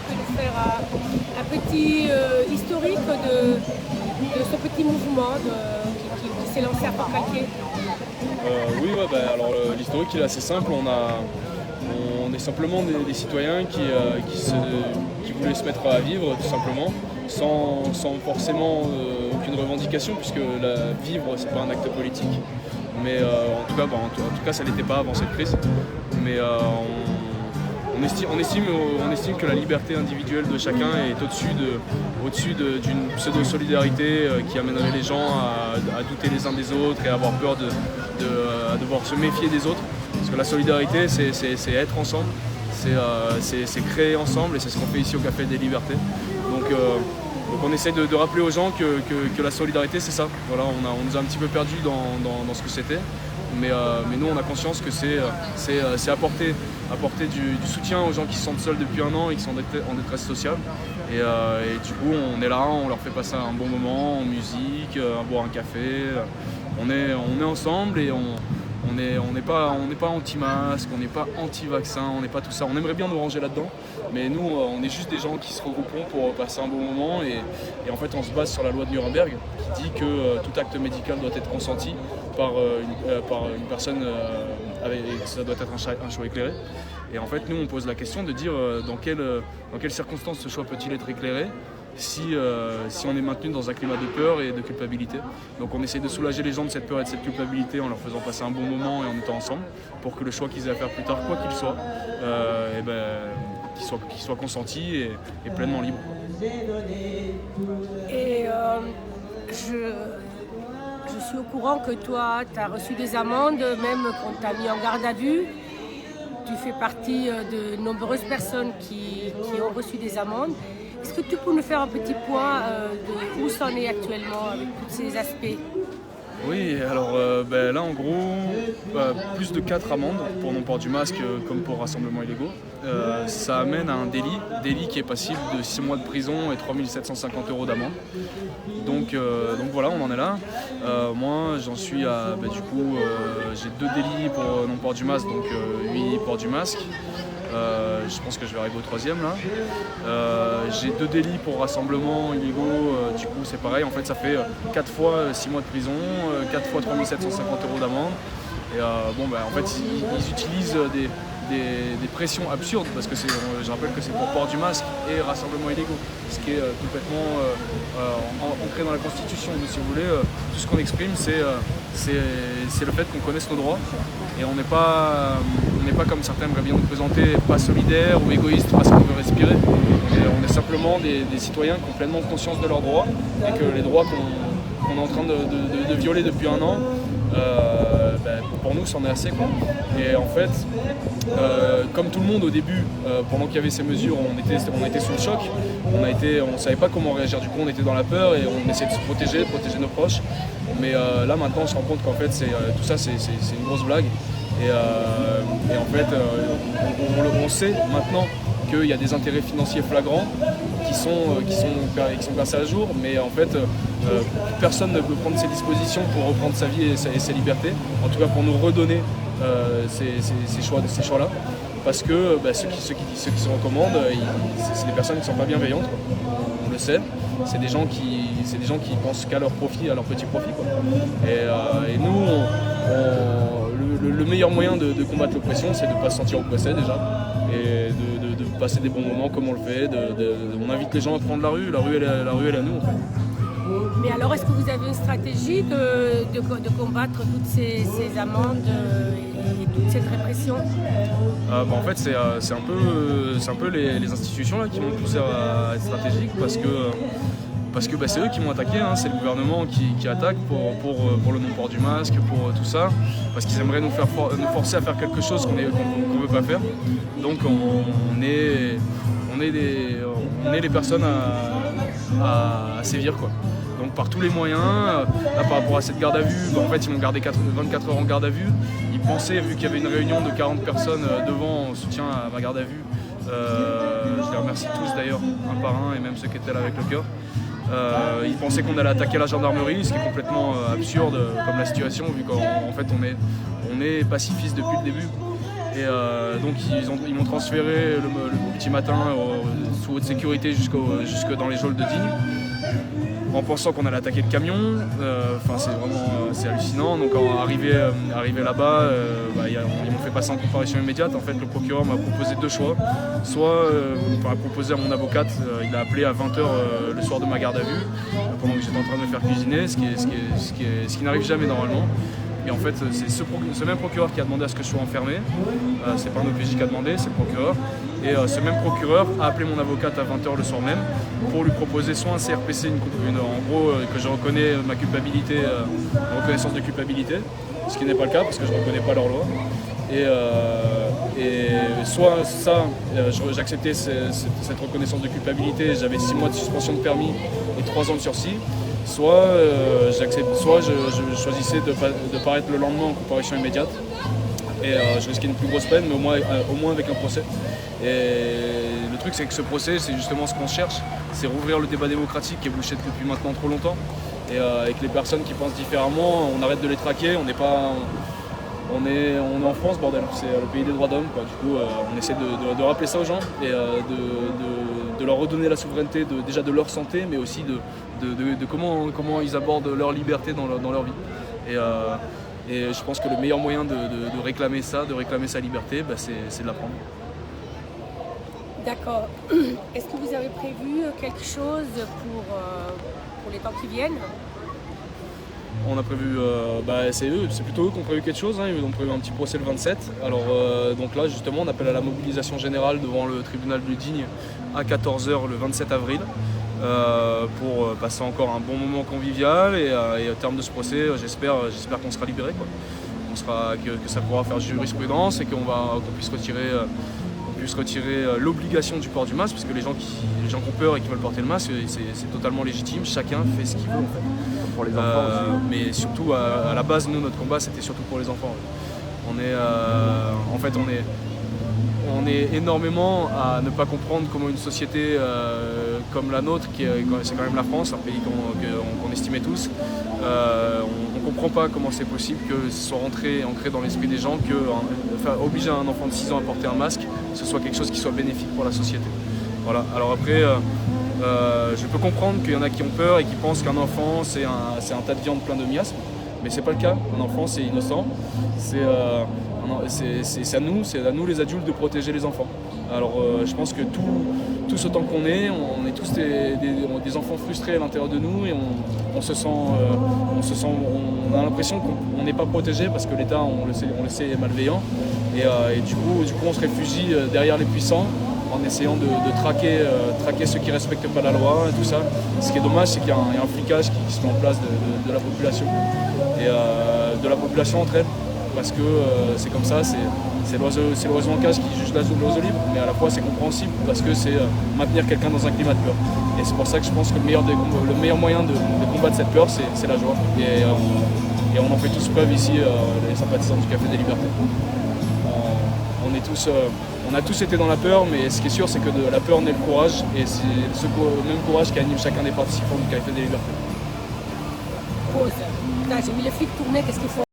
peux nous faire un petit historique de ce petit mouvement qui s'est lancé à Port-Calquier? Oui, ouais, alors l'historique il est assez simple. On est simplement des citoyens qui voulaient se mettre à vivre tout simplement, sans forcément aucune revendication, puisque vivre c'est pas un acte politique. Mais en tout cas ça l'était pas avant cette crise. Mais on estime que la liberté individuelle de chacun est au-dessus d'une pseudo-solidarité qui amènerait les gens à douter les uns des autres et à avoir peur à devoir se méfier des autres. Parce que la solidarité, c'est être ensemble, c'est créer ensemble, et c'est ce qu'on fait ici au Café des Libertés. Donc on essaie de rappeler aux gens que la solidarité, c'est ça. Voilà, on nous a un petit peu perdus dans ce que c'était. Mais nous, on a conscience que c'est apporter du soutien aux gens qui se sentent seuls depuis un an et qui sont en détresse sociale. Et du coup, on est là, on leur fait passer un bon moment en musique, boire un café. On est ensemble et on n'est pas anti-masque, on n'est pas anti-vaccin, on n'est pas tout ça. On aimerait bien nous ranger là-dedans, mais nous, on est juste des gens qui se regrouperont pour passer un bon moment. Et en fait, on se base sur la loi de Nuremberg qui dit que tout acte médical doit être consenti par une personne, ça doit être un choix éclairé. Et en fait, nous, on pose la question de dire dans quelles circonstances ce choix peut-il être éclairé si on est maintenu dans un climat de peur et de culpabilité. Donc on essaie de soulager les gens de cette peur et de cette culpabilité en leur faisant passer un bon moment et en étant ensemble pour que le choix qu'ils aient à faire plus tard, quoi qu'il soit, qu'il soit consenti et pleinement libre. Et je suis au courant que toi, tu as reçu des amendes, même quand tu as mis en garde à vue. Tu fais partie de nombreuses personnes qui ont reçu des amendes. Est-ce que tu peux nous faire un petit point de où ça en est actuellement avec tous ces aspects? Oui, alors là en gros, plus de 4 amendes pour non-port du masque comme pour rassemblements illégaux. Ça amène à un délit qui est passible de 6 mois de prison et 3 750 € d'amende. Donc voilà, on en est là. Moi j'en suis à, j'ai 2 délits pour non-port du masque, donc 8 ports du masque. Je pense que je vais arriver au 3e là. J'ai 2 délits pour rassemblements illégaux, du coup c'est pareil, en fait ça fait 4 fois 6 mois de prison, 4 fois 3 750 € d'amende. Et en fait ils utilisent des pressions absurdes parce que je rappelle que c'est pour port du masque et rassemblements illégaux, ce qui est complètement ancré dans la Constitution. Mais si vous voulez, tout ce qu'on exprime c'est le fait qu'on connaisse nos droits et on n'est pas comme certains aimeraient bien nous présenter, pas solidaires ou égoïstes parce qu'on veut respirer. On est simplement des citoyens qui ont pleinement conscience de leurs droits et que les droits qu'on est en train de violer depuis un an, pour nous c'en est assez, quoi. Et en fait, comme tout le monde au début, pendant qu'il y avait ces mesures, on était sous le choc, on ne savait pas comment réagir, du coup on était dans la peur et on essayait de se protéger nos proches. Mais là maintenant on se rend compte qu'en fait tout ça c'est une grosse blague. Et en fait, on sait maintenant qu'il y a des intérêts financiers flagrants qui sont placés à jour, mais en fait, personne ne peut prendre ses dispositions pour reprendre sa vie et ses libertés, en tout cas pour nous redonner ces choix-là, parce que ceux qui se recommandent, c'est des personnes qui ne sont pas bienveillantes, quoi. On le sait, c'est des gens qui pensent qu'à leur profit, à leur petit profit, quoi. Et nous, le meilleur moyen de combattre l'oppression, c'est de ne pas se sentir oppressé déjà, et de passer des bons moments comme on le fait. On invite les gens à prendre la rue elle est à nous en fait. Mais alors, est-ce que vous avez une stratégie de combattre toutes ces amendes et toute cette répression? En fait, c'est un peu les institutions là, qui vont pousser à être stratégiques parce que c'est eux qui m'ont attaqué, hein. C'est le gouvernement qui attaque pour le non-port du masque, pour tout ça, parce qu'ils aimeraient nous forcer à faire quelque chose qu'on ne veut pas faire. Donc on est les personnes à sévir, quoi. Donc par tous les moyens, là, par rapport à cette garde à vue, en fait ils m'ont gardé 24 heures en garde à vue. Ils pensaient, vu qu'il y avait une réunion de 40 personnes devant en soutien à ma garde à vue, je les remercie tous d'ailleurs, un par un, et même ceux qui étaient là avec le cœur. Ils pensaient qu'on allait attaquer la gendarmerie, ce qui est complètement absurde comme la situation, vu qu'en fait on est pacifiste depuis le début. Et donc ils m'ont transféré le petit matin sous haute sécurité jusque dans les geôles de Digne, en pensant qu'on allait attaquer le camion. C'est hallucinant. Donc arrivé là-bas, ils m'ont fait passer en comparution immédiate. En fait, le procureur m'a proposé deux choix. Soit a proposé à mon avocate, il a appelé à 20h le soir de ma garde à vue, pendant que j'étais en train de me faire cuisiner, ce qui n'arrive jamais normalement. Et en fait, c'est ce même procureur qui a demandé à ce que je sois enfermé. C'est pas un OPJ qui a demandé, c'est le procureur. Et ce même procureur a appelé mon avocate à 20h le soir même pour lui proposer soit un CRPC, en gros que je reconnais ma culpabilité, une reconnaissance de culpabilité, ce qui n'est pas le cas parce que je ne reconnais pas leur loi. Et soit ça, j'acceptais cette reconnaissance de culpabilité, j'avais 6 mois de suspension de permis et 3 ans de sursis. Soit je choisissais de paraître le lendemain en comparution immédiate. Et je risquais une plus grosse peine, mais au moins avec un procès. Et le truc, c'est que ce procès, c'est justement ce qu'on cherche, c'est rouvrir le débat démocratique qui est bouché depuis maintenant trop longtemps. Et avec les personnes qui pensent différemment, on arrête de les traquer, on est en France, bordel, c'est le pays des droits d'homme, quoi. Du coup, on essaie de rappeler ça aux gens et de leur redonner la souveraineté déjà de leur santé, mais aussi de comment ils abordent leur liberté dans leur vie. Et je pense que le meilleur moyen de réclamer ça, de réclamer sa liberté, c'est de la prendre. D'accord. Est-ce que vous avez prévu quelque chose pour les temps qui viennent? On a prévu, c'est plutôt eux qui ont prévu quelque chose, hein. Ils ont prévu un petit procès le 27. Alors donc là justement on appelle à la mobilisation générale devant le tribunal de Digne à 14h le 27 avril pour passer encore un bon moment convivial et au terme de ce procès j'espère qu'on sera libéré, quoi. Que ça pourra faire jurisprudence et qu'on puisse retirer l'obligation du port du masque, parce que les gens qui ont peur et qui veulent porter le masque, c'est totalement légitime, chacun fait ce qu'il veut en fait. Pour les enfants aussi. Mais surtout à la base, nous, notre combat c'était surtout pour les enfants. On est énormément à ne pas comprendre comment une société comme la nôtre, c'est quand même la France, un pays qu'on estimait tous, on ne comprend pas comment c'est possible que ce soit ancré dans l'esprit des gens obliger un enfant de 6 ans à porter un masque, ce soit quelque chose qui soit bénéfique pour la société. Voilà. Alors après, je peux comprendre qu'il y en a qui ont peur et qui pensent qu'un enfant c'est un tas de viande plein de miasmes, mais c'est pas le cas. Un enfant c'est innocent, c'est à nous les adultes de protéger les enfants. Alors je pense que tout ce temps qu'on est, on est tous des enfants frustrés à l'intérieur de nous et on a l'impression qu'on n'est pas protégé parce que l'État, on le sait, est malveillant. Et du coup on se réfugie derrière les puissants en essayant de traquer ceux qui ne respectent pas la loi et tout ça. Ce qui est dommage, c'est qu'il y a un flicage qui se met en place de la population et de la population entre elles. Parce que c'est comme ça, c'est l'oiseau en cage qui juge l'oiseau libre, mais à la fois c'est compréhensible parce que c'est maintenir quelqu'un dans un climat de peur. Et c'est pour ça que je pense que le meilleur moyen de combattre cette peur, c'est la joie. Et on en fait tous preuve ici, les sympathisants du Café des Libertés. On a tous été dans la peur, mais ce qui est sûr, c'est que de la peur naît le courage, et c'est ce même courage qui anime chacun des participants du Café des Libertés. Pause. Putain, j'ai mis le fil tourner, qu'est-ce qu'il faut?